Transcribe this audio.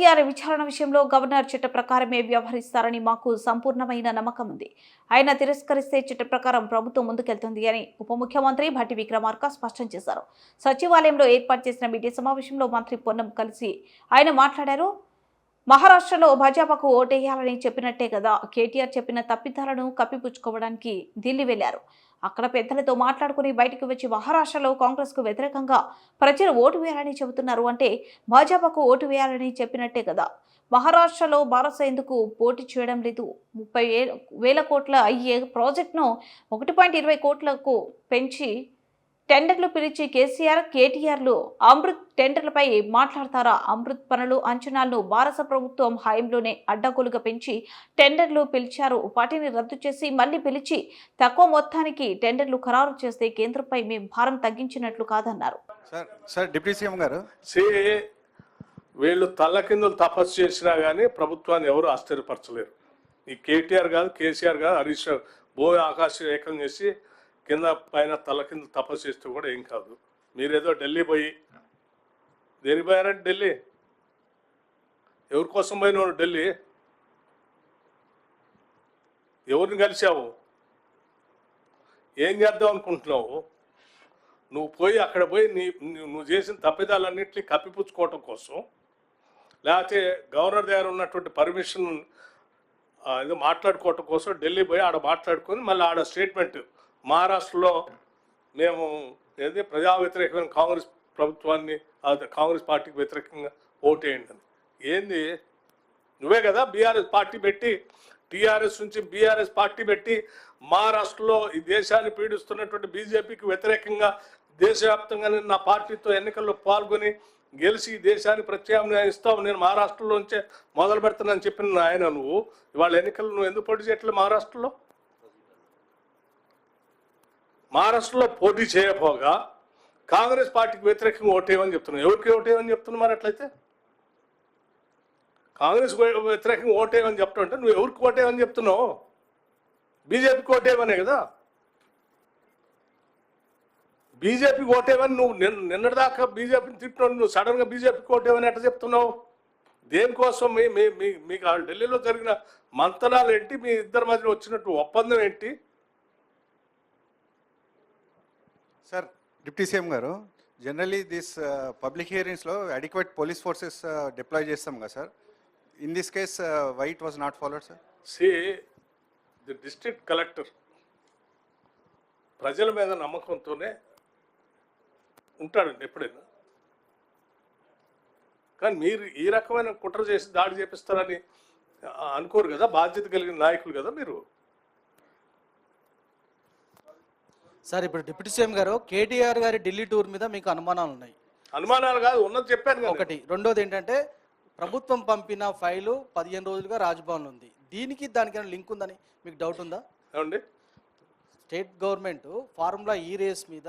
కేటీఆర్ విచారణ విషయంలో గవర్నర్ చట్ట ప్రకారమే వ్యవహరిస్తారని మాకు సంపూర్ణమైన నమ్మకం ఉంది. ఆయన తిరస్కరిస్తే చట్ట ప్రకారం ప్రభుత్వం ముందుకెళ్తుంది అని ఉప ముఖ్యమంత్రి భట్టి విక్రమార్క స్పష్టం చేశారు. సచివాలయంలో ఏర్పాటు చేసిన మీడియా సమావేశంలో మంత్రి పొన్నం కలిసి ఆయన మాట్లాడారు. మహారాష్ట్రలో భాజపాకు ఓటేయాలని చెప్పినట్టే కదా కేటీఆర్ చెప్పిన తప్పిదాలను కప్పిపుచ్చుకోవడానికి ఢిల్లీ వెళ్లారు. అక్కడ పెద్దలతో మాట్లాడుకుని బయటకు వచ్చి మహారాష్ట్రలో కాంగ్రెస్ కు వ్యతిరేకంగా ప్రజలు ఓటు వేయాలని చెబుతున్నారు అంటే భాజపాకు ఓటు వేయాలని చెప్పినట్టే కదా. మహారాష్ట్రలో భారత్ ఎందుకు పోటీ చేయడం లేదు? 30,000 కోట్ల అయ్యే ప్రాజెక్టును 1.20 కోట్లకు పెంచి టెండర్లు పిలిచి కేటీఆర్లు అమృత్ టెండర్లపై మాట్లాడతారా? అమృత్ పనులు అంచనాలను భారత ప్రభుత్వం హయాంలోనే అడ్డగోలుగా పెంచి టెండర్లు పిలిచారు. వాటిని రద్దు చేసి మళ్లీ పిలిచి తక్కువ మొత్తానికి టెండర్లు ఖరారు చేస్తే కేంద్రంపై మేము భారం తగ్గించినట్లు కాదన్నారు. సార్ డిప్యూటీ సీఎం గారు, వీళ్ళు తల్ల కిందలు తపస్సు చేసినా కానీ ప్రభుత్వాన్ని ఎవరు ఆశ్చర్యపరచలేరు. ఈ కేటీఆర్ కాదు, కేసీఆర్ కాదు, హరీష్ రావు భూమి ఆకాశం ఏకం చేసి కింద పైన తల కింద తపస్సు చేస్తూ కూడా ఏం కాదు. మీరేదో ఢిల్లీ పోయి దేనికి పోయారంటే ఢిల్లీ ఎవరి కోసం పోయినావు? ఢిల్లీ ఎవరిని కలిసావు? ఏం చేద్దాం అనుకుంటున్నావు? నువ్వు పోయి అక్కడ పోయి నువ్వు చేసిన తప్పిదాలన్నింటినీ కప్పిపుచ్చుకోవటం కోసం, లేకపోతే గవర్నర్ దగ్గర ఉన్నటువంటి పర్మిషన్ ఏదో మాట్లాడుకోవటం కోసం ఢిల్లీ పోయి ఆడ మాట్లాడుకొని మళ్ళీ ఆడ స్టేట్మెంట్ మహారాష్ట్రలో మేము ఏది ప్రజా వ్యతిరేకమైన కాంగ్రెస్ ప్రభుత్వాన్ని కాంగ్రెస్ పార్టీకి వ్యతిరేకంగా ఓటేయండి అని. ఏంది? నువ్వే కదా బీఆర్ఎస్ పార్టీ పెట్టి, టీఆర్ఎస్ నుంచి బీఆర్ఎస్ పార్టీ పెట్టి మహారాష్ట్రలో ఈ దేశాన్ని పీడిస్తున్నటువంటి బీజేపీకి వ్యతిరేకంగా దేశవ్యాప్తంగా నా పార్టీతో ఎన్నికల్లో పాల్గొని గెలిచి ఈ దేశాన్ని ప్రత్యామ్నాయం ఇస్తావు, నేను మహారాష్ట్రలోంచే మొదలు పెడతానని చెప్పిన ఆయన నువ్వు ఇవాళ ఎన్నికలు నువ్వు ఎందుకు పోటీ చేయట్లేదు? మహారాష్ట్రలో పోటీ చేయకపోగా కాంగ్రెస్ పార్టీకి వ్యతిరేకంగా ఓటేయమని చెప్తున్నావు. ఎవరికి ఓటేయమని చెప్తున్నావు? మరి అట్లయితే కాంగ్రెస్ వ్యతిరేకంగా ఓటేయమని చెప్తుంటే నువ్వు ఎవరికి ఓటేయమని చెప్తున్నావు? బీజేపీకి ఓటేయమనే కదా. బీజేపీకి ఓటేయమని నువ్వు నిన్నటిదాకా బీజేపీని తిట్టినావు, నువ్వు సడన్గా బీజేపీకి ఓటేయమని ఎట్లా చెప్తున్నావు? దేనికోసం? మీకు ఆ ఢిల్లీలో జరిగిన మంతనాలు ఏంటి? మీ ఇద్దరి మధ్య వచ్చినట్టు ఒప్పందం ఏంటి? సార్ డిప్యూటీ సీఎం గారు, జనరలీ దిస్ పబ్లిక్ హియరింగ్స్లో అడిక్వేట్ పోలీస్ ఫోర్సెస్ డిప్లాయ్ చేస్తాం కదా sir. In this case why it was not followed sir? The district collector ప్రజల మీద నమ్మకంతోనే ఉంటాడండి ఎప్పుడైనా. కానీ మీరు ఈ రకమైన కుట్ర చేసి దాడి చేపిస్తారని అనుకోరు కదా. బాధ్యత కలిగిన నాయకులు కదా మీరు. సార్ ఇప్పుడు డిప్యూటీ సీఎం గారు కేటీఆర్ గారి ఢిల్లీ టూర్ మీద మీకు అనుమానాలు ఉన్నాయి? అనుమానాలు కాదు, ఉన్నది చెప్పాను కదా. ఒకటి. రెండోది ఏంటంటే ప్రభుత్వం పంపిన ఫైలు 15 రోజులుగా రాజ్భవన్ ఉంది. దీనికి దానికైనా లింక్ ఉందని మీకు డౌట్ ఉందా? ఏమండి? స్టేట్ గవర్నమెంట్ ఫార్ములా ఈ రేస్ మీద